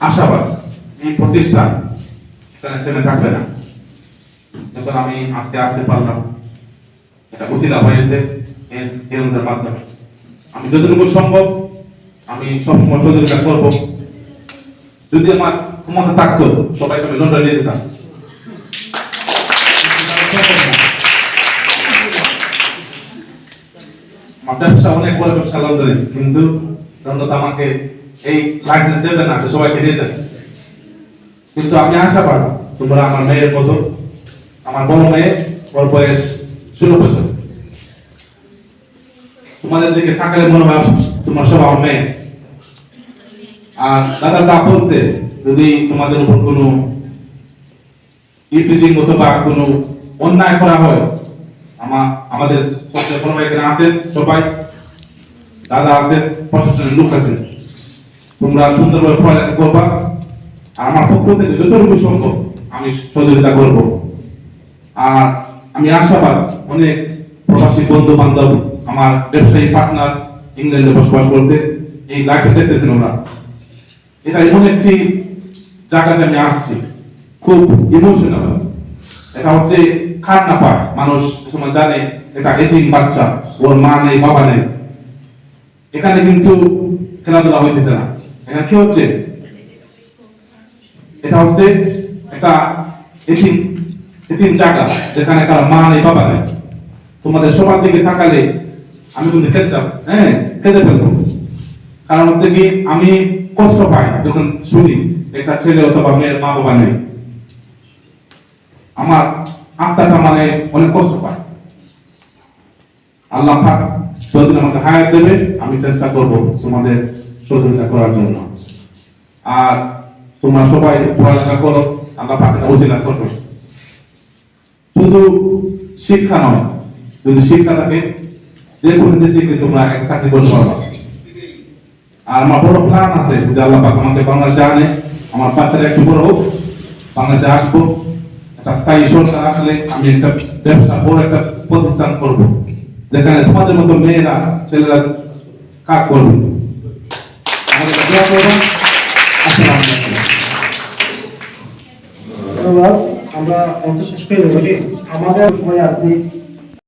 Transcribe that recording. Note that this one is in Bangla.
আশাবাদ এই প্রতিষ্ঠান এখানে থেমে থাকবে না। যখন আমি আজকে আসতে পারলাম, এটা উসিলা হয়েছে এর মাধ্যমে। আমি যতটুকু সম্ভব আমি সবসময় সহযোগিতা করবো। যদি আমার ক্ষমতা থাকতো সবাইকে আমি লন্ডনে নিয়ে যেতাম। আমার ব্যবসা অনেক বড় ব্যবসা লন্ডনে, কিন্তু লন্ডন আমাকে এই লাইসেন্স দেবে না যে সবাইকে নিয়ে যাবে। কিন্তু আমি আশাবাদ তোমরা আমার মেয়ের মতো, আমার বড় মেয়ে, ওর বয়স 16 বছর, তোমাদের দিকে থাকলে মনে হয় তোমার সব আমার মেয়ে। আর দাদা তা বলছে, যদি তোমাদের উপর কোনো ইপিজিং অথবা কোনো অন্যায় করা হয়, আমাদের বড় ভাই এখানে আছেন, সবাই দাদা আছেন, প্রশাসনের লোক আছেন, তোমরা সুন্দরভাবে পড়ালেখা করবা। আর আমার পক্ষ থেকে যতটুকু সম্ভব আমি সহযোগিতা করব। আর আমি আশাবাদ অনেক প্রবাসী বন্ধু বান্ধব, আমার ব্যবসায়ী পার্টনার ইংল্যান্ডে বসবাস করছে, এই লাইফে দেখতেছেন ওরা। এটা এমন একটি জায়গাতে আমি আসছি, খুব ইমোশনাল। এটা হচ্ছে কান্না পায়, মানুষ সময় জানে এটা এতিম বাচ্চা, ওর মা নেই বাবা নেই। এখানে কিন্তু খেলাধুলা হইতেছে না। এখানে কি হচ্ছে? এটা হচ্ছে একটা এতিম জায়গা, যেখানে কারো মা নেই বাবা নেই। তোমাদের সবার দিকে তাকালে আমি কিন্তু খেতে যাব, খেতে ফেলবো। কারণ হচ্ছে কি, আমি কষ্ট পাই যখন শুনি একটা ছেলে অথবা মেয়ের মা বাবা নেই। আমার আত্মাটা মানে অনেক কষ্ট পায়। আল্লাহ পাক যতদিন আমাকে হায়াত দেবে, আমি চেষ্টা করব তোমাদের সহযোগিতা করার জন্য। আর তোমরা সবাই পড়ালেখা করো, আল্লাহ পাক এটা উসিলা করবে। শুধু শিক্ষা নয়, যদি শিক্ষা থাকে যে কোনো দেশে তোমরা এক চাকরি করতে পারবা। আর আমার বড় প্ল্যান আছে, যদি আল্লাহ পাক আমাকে বাংলাদেশে আনে, আমার বাচ্চারা একটু বড় হোক, বাংলাদেশে আসবো, একটা স্থায়ী সরকার আসলে আমি একটা ব্যবসা, বড় একটা প্রতিষ্ঠান করব, যেখানে তোমাদের মতো মেয়েরা ছেলেরা কাজ করবে। আমাদের দোয়া করবেন। আসসালামু আলাইকুম। ধন্যবাদ। আমরা অন্ত শেষ করে দেবো। আমাদের সময় আছি।